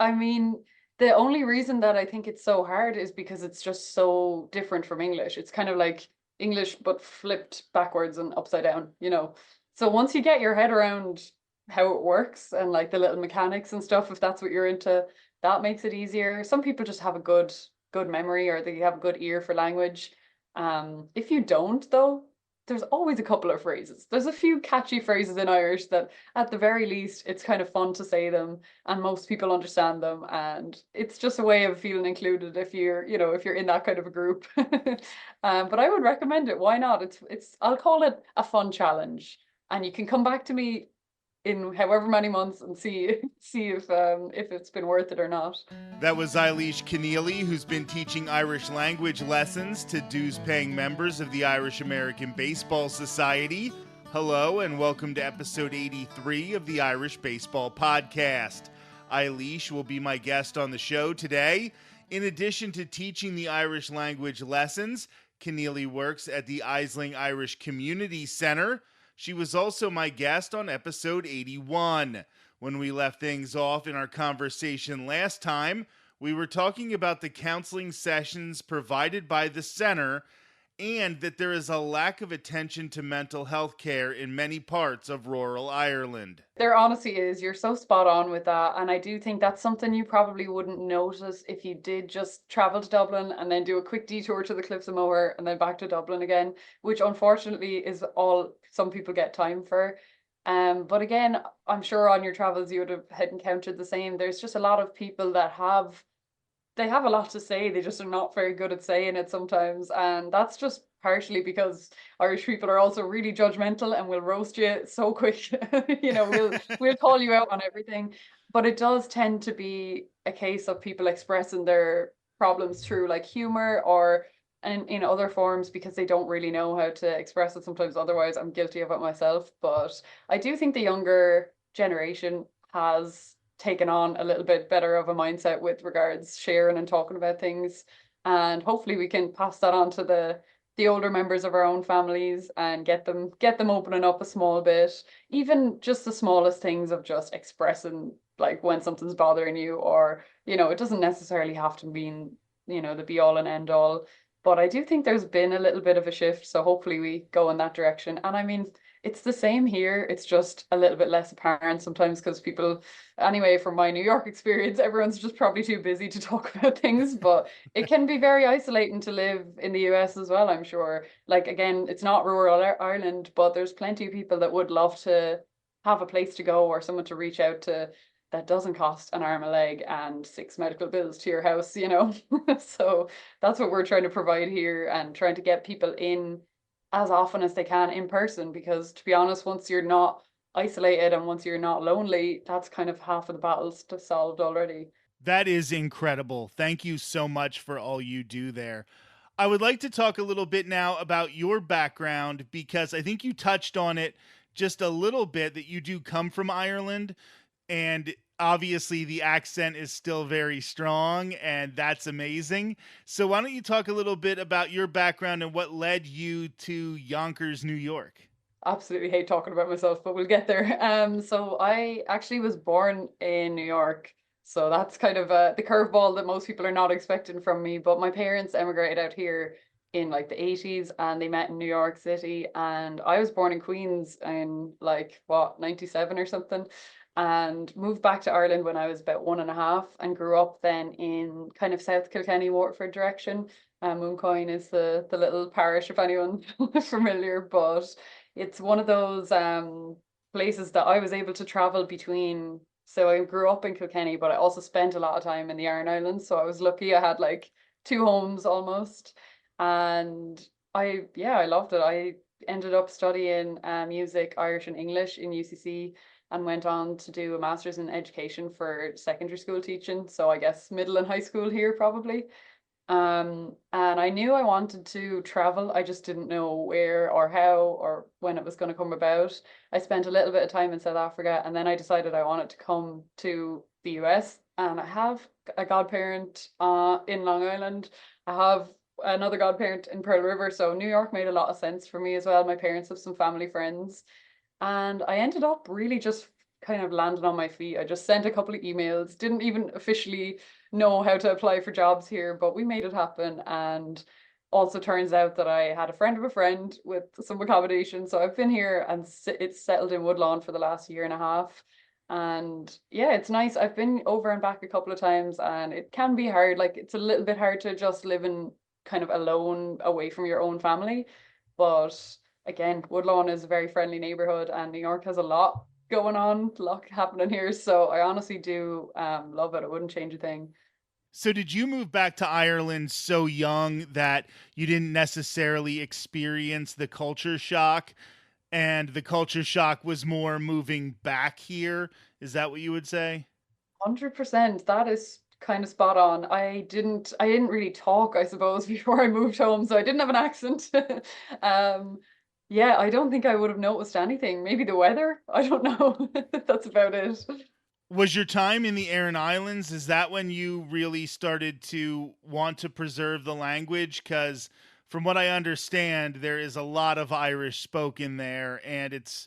I mean, the only reason that I think it's so hard is because it's just so different from English. It's kind of like English, but flipped backwards and upside down, you know? So once you get your head around how it works and like the little mechanics and stuff, if that's what you're into, that makes it easier. Some people just have a good memory or they have a good ear for language. If you don't, though, there's always a couple of phrases. There's a few catchy phrases in Irish that, at the very least, it's kind of fun to say them, and most people understand them. And it's just a way of feeling included if if you're in that kind of a group. But I would recommend it. Why not? I'll call it a fun challenge, and you can come back to me in however many months and see if it's been worth it or not. That was Ailísh Conneely, who's been teaching Irish language lessons to dues-paying members of the Irish American Baseball Society. Hello, and welcome to episode 83 of the Irish Baseball Podcast. Ailísh will be my guest on the show today. In addition to teaching the Irish language lessons, Conneely works at the Isling Irish Community Center. She was also my guest on episode 81. When we left things off in our conversation last time, we were talking about the counseling sessions provided by the center and that there is a lack of attention to mental health care in many parts of rural Ireland. There honestly is. You're so spot on with that. And I do think that's something you probably wouldn't notice if you did just travel to Dublin and then do a quick detour to the Cliffs of Moher and then back to Dublin again, which unfortunately is all some people get time for. But again, I'm sure on your travels you would have had encountered the same. There's just a lot of people that they have a lot to say. They just are not very good at saying it sometimes. And that's just partially because Irish people are also really judgmental and will roast you so quick. We'll call you out on everything. But it does tend to be a case of people expressing their problems through like humor or and in other forms because they don't really know how to express it sometimes. Otherwise, I'm guilty of it myself. But I do think the younger generation has taken on a little bit better of a mindset with regards sharing and talking about things. And hopefully we can pass that on to the older members of our own families and get them opening up a small bit. Even just the smallest things of just expressing like when something's bothering you, or it doesn't necessarily have to mean the be all and end all. But I do think there's been a little bit of a shift, so hopefully we go in that direction. And I mean, it's the same here. It's just a little bit less apparent sometimes because people, anyway, from my New York experience, everyone's just probably too busy to talk about things. But it can be very isolating to live in the US as well, I'm sure. Like, again, it's not rural Ireland, but there's plenty of people that would love to have a place to go or someone to reach out to that doesn't cost an arm, a leg, and six medical bills to your house. So that's what we're trying to provide here and trying to get people in as often as they can in person, because to be honest, once you're not isolated and once you're not lonely, that's kind of half of the battle's solved already. That is incredible. Thank you so much for all you do there. I would like to talk a little bit now about your background because I think you touched on it just a little bit that you do come from Ireland, and obviously the accent is still very strong, and that's amazing. So why don't you talk a little bit about your background and what led you to Yonkers, New York? Absolutely hate talking about myself, but we'll get there. So I actually was born in New York. So that's kind of the curveball that most people are not expecting from me. But my parents emigrated out here in like the 80s and they met in New York City. And I was born in Queens in like what, 97 or something, and moved back to Ireland when I was about 1.5 and grew up then in kind of South Kilkenny, Waterford direction. Mooncoin is the little parish, if anyone's familiar, but it's one of those places that I was able to travel between. So I grew up in Kilkenny, but I also spent a lot of time in the Iron Islands. So I was lucky I had like two homes almost. And yeah, I loved it. I ended up studying music, Irish and English in UCC, and went on to do a master's in education for secondary school teaching. So I guess middle and high school here probably. And I knew I wanted to travel. I just didn't know where or how or when it was going to come about. I spent a little bit of time in South Africa and then I decided I wanted to come to the US. And I have a godparent in Long Island. I have another godparent in Pearl River. So New York made a lot of sense for me as well. My parents have some family friends. And I ended up really just kind of landed on my feet. I just sent a couple of emails, didn't even officially know how to apply for jobs here, but we made it happen. And also turns out that I had a friend of a friend with some accommodation. So I've been here and it's settled in Woodlawn for the last year and a half. And yeah, it's nice. I've been over and back a couple of times and it can be hard. Like it's a little bit hard to just live in kind of alone away from your own family. But again, Woodlawn is a very friendly neighborhood and New York has a lot going on, a lot happening here. So I honestly do love it. I wouldn't change a thing. So did you move back to Ireland so young that you didn't necessarily experience the culture shock, and the culture shock was more moving back here? Is that what you would say? 100%. That is kind of spot on. I didn't really talk, I suppose, before I moved home, so I didn't have an accent. Um, yeah, I don't think I would have noticed anything. Maybe the weather. I don't know. That's about it. Was your time in the Aran Islands, is that when you really started to want to preserve the language? Because from what I understand, there is a lot of Irish spoken there, and it's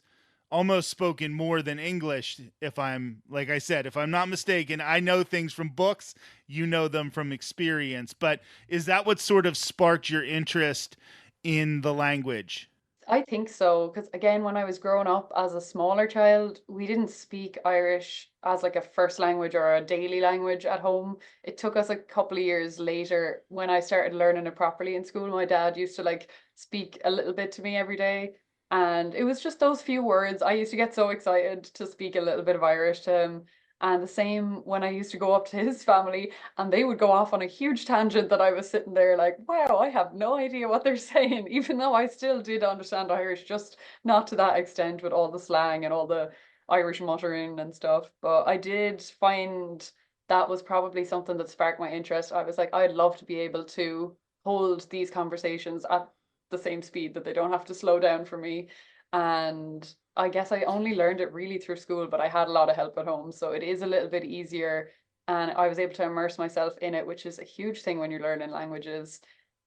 almost spoken more than English. If I'm, like I said, if I'm not mistaken, I know things from books, you know them from experience. But is that what sort of sparked your interest in the language? I think so, because again, when I was growing up as a smaller child, we didn't speak Irish as like a first language or a daily language at home. It took us a couple of years later when I started learning it properly in school. My dad used to like speak a little bit to me every day, and it was just those few words. I used to get so excited to speak a little bit of Irish to him. And the same when I used to go up to his family and they would go off on a huge tangent that I was sitting there like, wow, I have no idea what they're saying, even though I still did understand Irish, just not to that extent with all the slang and all the Irish muttering and stuff. But I did find that was probably something that sparked my interest. I was like, I'd love to be able to hold these conversations at the same speed that they don't have to slow down for me. And I guess I only learned it really through school, but I had a lot of help at home. So it is a little bit easier and I was able to immerse myself in it, which is a huge thing when you're learning languages.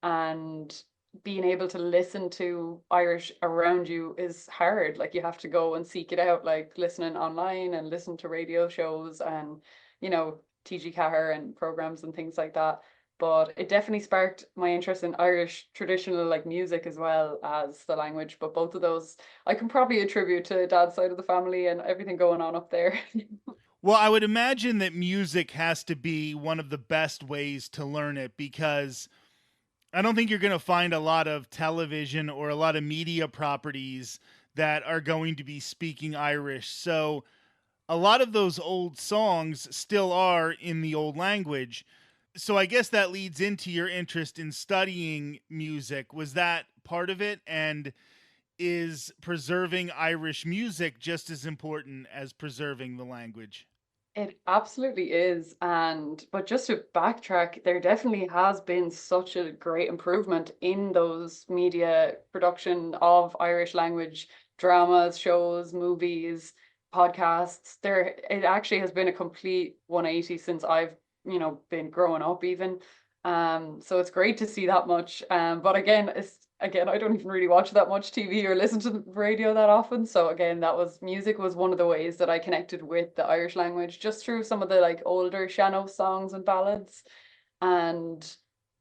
And being able to listen to Irish around you is hard. Like you have to go and seek it out, like listening online and listen to radio shows and, TG Cahir and programs and things like that. But it definitely sparked my interest in Irish traditional like music as well as the language. But both of those I can probably attribute to dad's side of the family and everything going on up there. Well, I would imagine that music has to be one of the best ways to learn it, because I don't think you're going to find a lot of television or a lot of media properties that are going to be speaking Irish. So a lot of those old songs still are in the old language. So I guess that leads into your interest in studying music. Was that part of it? And is preserving Irish music just as important as preserving the language? It absolutely is. But just to backtrack, there definitely has been such a great improvement in those media production of Irish language dramas, shows, movies, podcasts. It actually has been a complete 180 since I've, been growing up even. So it's great to see that much. But again, I don't even really watch that much TV or listen to the radio that often. So again, that was music was one of the ways that I connected with the Irish language just through some of the like older Shannon songs and ballads. And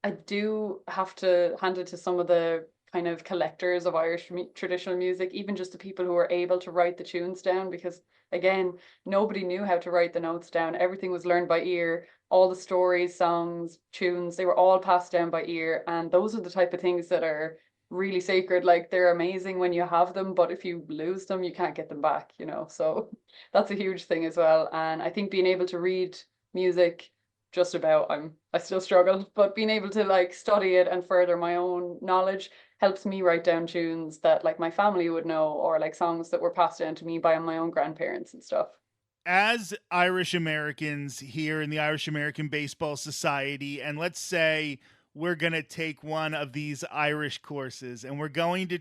I do have to hand it to some of the kind of collectors of Irish traditional music, even just the people who were able to write the tunes down, because again, nobody knew how to write the notes down. Everything was learned by ear. All the stories, songs, tunes, they were all passed down by ear. And those are the type of things that are really sacred. Like they're amazing when you have them, but if you lose them, you can't get them back. So that's a huge thing as well. And I think being able to read music just about I still struggle, but being able to like study it and further my own knowledge helps me write down tunes that like my family would know or like songs that were passed down to me by my own grandparents and stuff. As Irish Americans here in the Irish American Baseball Society, and let's say we're going to take one of these Irish courses and we're going to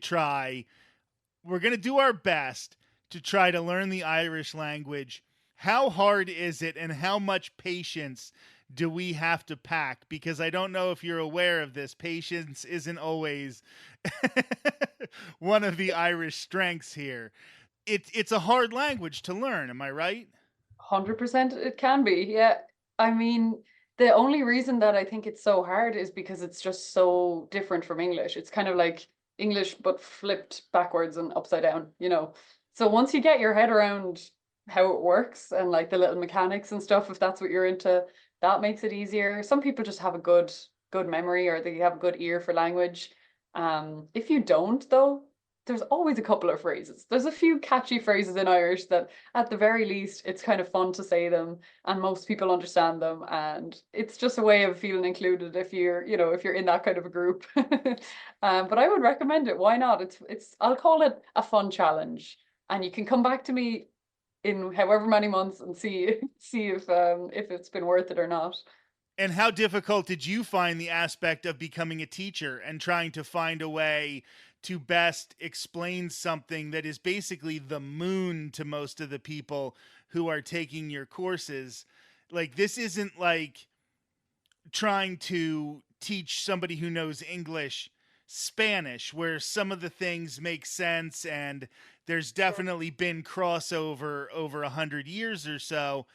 do our best to try to learn the Irish language. How hard is it, and how much patience do we have to pack? Because I don't know if you're aware of this, patience isn't always one of the Irish strengths here. it's a hard language to learn, am I right? 100% it can be. Yeah. I mean, the only reason that I think it's so hard is because it's just so different from English. It's kind of like English but flipped backwards and upside down, you know. So once you get your head around how it works and like the little mechanics and stuff, if that's what you're into, that makes it easier. Some people just have a good memory or they have a good ear for language. If you don't though, there's always a couple of phrases. There's a few catchy phrases in Irish that at the very least, it's kind of fun to say them and most people understand them. And it's just a way of feeling included if if you're in that kind of a group. But I would recommend it. Why not? I'll call it a fun challenge. And you can come back to me in however many months and see if it's been worth it or not. And how difficult did you find the aspect of becoming a teacher and trying to find a way to best explain something that is basically the moon to most of the people who are taking your courses? Like, this isn't like trying to teach somebody who knows English Spanish, where some of the things make sense and there's Sure. definitely been crossover over 100 years or so,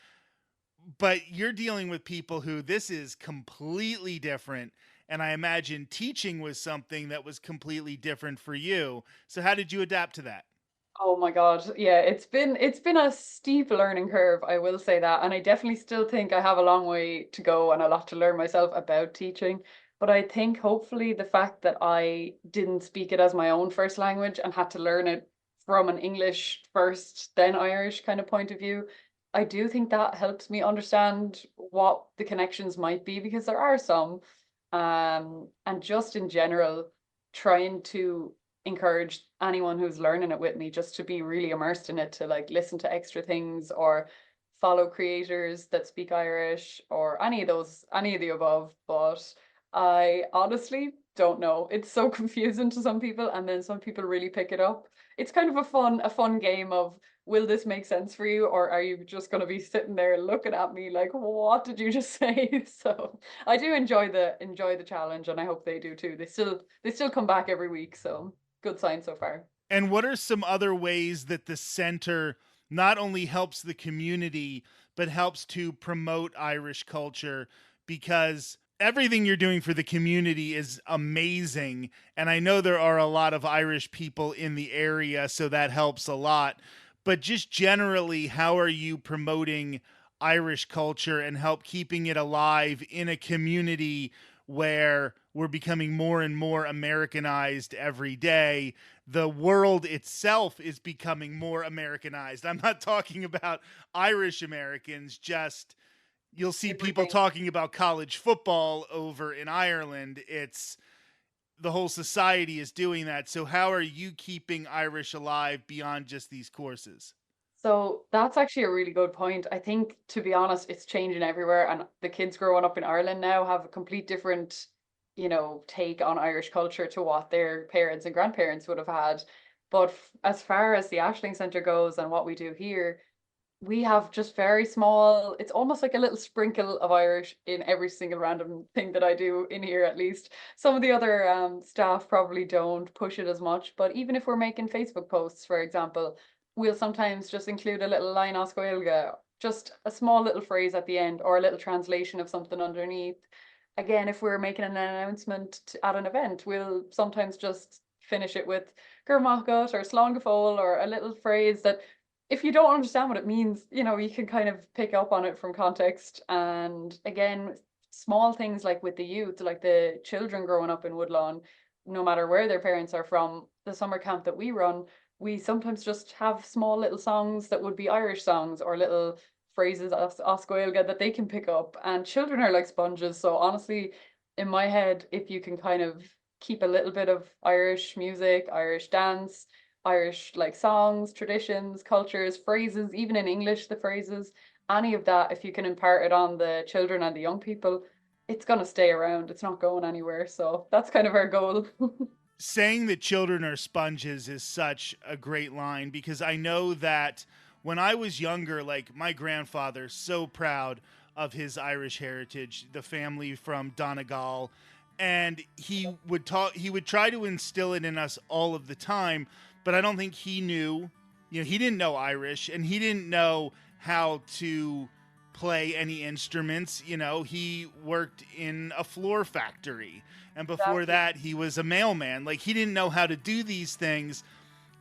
but you're dealing with people who this is completely different, and I imagine teaching was something that was completely different for you. So how did you adapt to that? Oh my God. Yeah, it's been a steep learning curve, I will say that. And I definitely still think I have a long way to go and a lot to learn myself about teaching. But I think hopefully the fact that I didn't speak it as my own first language and had to learn it from an English first, then Irish kind of point of view, I do think that helps me understand what the connections might be because there are some. And just in general, trying to encourage anyone who's learning it with me just to be really immersed in it, to like listen to extra things or follow creators that speak Irish or any of the above. But I honestly don't know. It's so confusing to some people, and then some people really pick it up. It's kind of a fun game of will this make sense for you, or are you just going to be sitting there looking at me like, what did you just say? So I do enjoy the challenge, and I hope they do too. They still come back every week, so good sign so far. And what are some other ways that the center not only helps the community, but helps to promote Irish culture? Because everything you're doing for the community is amazing. And I know there are a lot of Irish people in the area, so that helps a lot. But just generally, how are you promoting Irish culture and help keeping it alive in a community where we're becoming more and more Americanized every day? The world itself is becoming more Americanized. I'm not talking about Irish Americans, just you'll see people Everything. talking about college football over in Ireland. It's the whole society is doing that. So how are you keeping Irish alive beyond just these courses? So that's actually a really good point. I think, to be honest, it's changing everywhere, and the kids growing up in Ireland now have a complete different, take on Irish culture to what their parents and grandparents would have had. But as far as the Ashling Centre goes and what we do here, we have just very small, it's almost like a little sprinkle of Irish in every single random thing that I do in here, at least. Some of the other staff probably don't push it as much, but even if we're making Facebook posts, for example, we'll sometimes just include a little line Oscoilga, just a small little phrase at the end or a little translation of something underneath. Again, if we're making an announcement at an event, we'll sometimes just finish it with Gurmagat or Slongafol or a little phrase that if you don't understand what it means, you can kind of pick up on it from context. And again, small things like with the youth, like the children growing up in Woodlawn, no matter where their parents are from, the summer camp that we run, we sometimes just have small little songs that would be Irish songs or little phrases of Oscoilga that they can pick up. And children are like sponges. So honestly, in my head, if you can kind of keep a little bit of Irish music, Irish dance, Irish like songs, traditions, cultures, phrases, even in English, the phrases, any of that, if you can impart it on the children and the young people, it's going to stay around. It's not going anywhere. So that's kind of our goal. Saying that children are sponges is such a great line, because I know that when I was younger, like my grandfather, so proud of his Irish heritage, the family from Donegal, and he would try to instill it in us all of the time, but I don't think he knew You know, he didn't know Irish, and he didn't know how to play any instruments. You know, he worked in a floor factory, and before Exactly. that he was a mailman. Like, he didn't know how to do these things.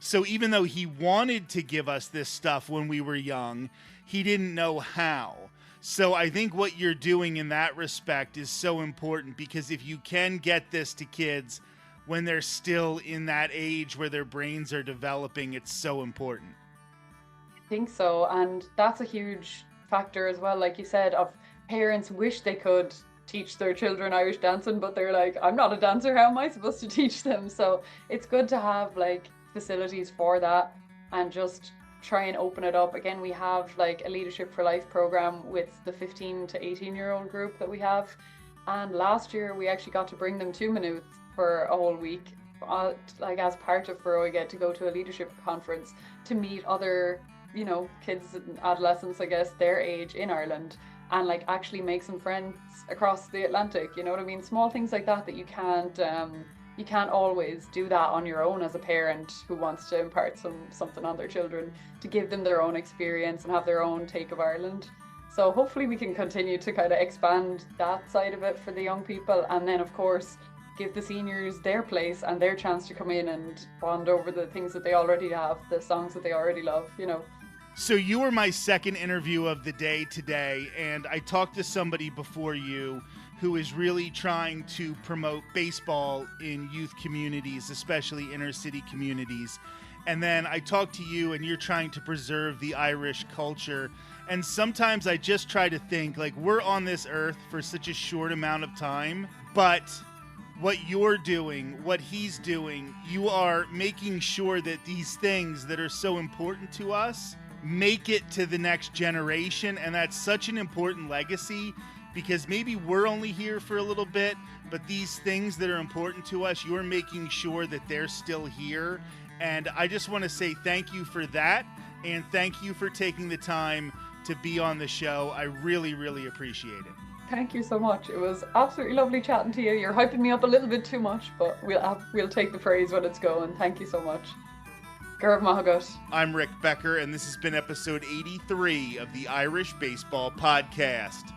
So even though he wanted to give us this stuff when we were young, he didn't know how. So I think what you're doing in that respect is so important, because if you can get this to kids when they're still in that age where their brains are developing, it's so important. Think so. And that's a huge factor as well, like you said, of parents wish they could teach their children Irish dancing, but they're like, I'm not a dancer, how am I supposed to teach them? So it's good to have like facilities for that and just try and open it up. Again, we have like a Leadership for Life program with the 15 to 18-year-old group that we have. And last year we actually got to bring them to Maynooth for a whole week. Like as part of Furrow, I get to go to a leadership conference to meet other kids and adolescents, I guess, their age in Ireland, and like actually make some friends across the Atlantic. You know what I mean? Small things like that you can't always do that on your own as a parent who wants to impart something on their children, to give them their own experience and have their own take of Ireland. So hopefully we can continue to kind of expand that side of it for the young people, and then of course give the seniors their place and their chance to come in and bond over the things that they already have, the songs that they already love. So you were my second interview of the day today, and I talked to somebody before you who is really trying to promote baseball in youth communities, especially inner city communities. And then I talked to you, and you're trying to preserve the Irish culture. And sometimes I just try to think, like, we're on this earth for such a short amount of time, but what you're doing, what he's doing, you are making sure that these things that are so important to us make it to the next generation. And that's such an important legacy, because maybe we're only here for a little bit, but these things that are important to us, you're making sure that they're still here. And I just want to say thank you for that, and thank you for taking the time to be on the show. I really, really appreciate it. Thank you so much. It was absolutely lovely chatting to you. You're hyping me up a little bit too much, but we'll take the praise when it's going. Thank you so much. Gurb Mahagut. I'm Rick Becker, and this has been episode 83 of the Irish Baseball Podcast.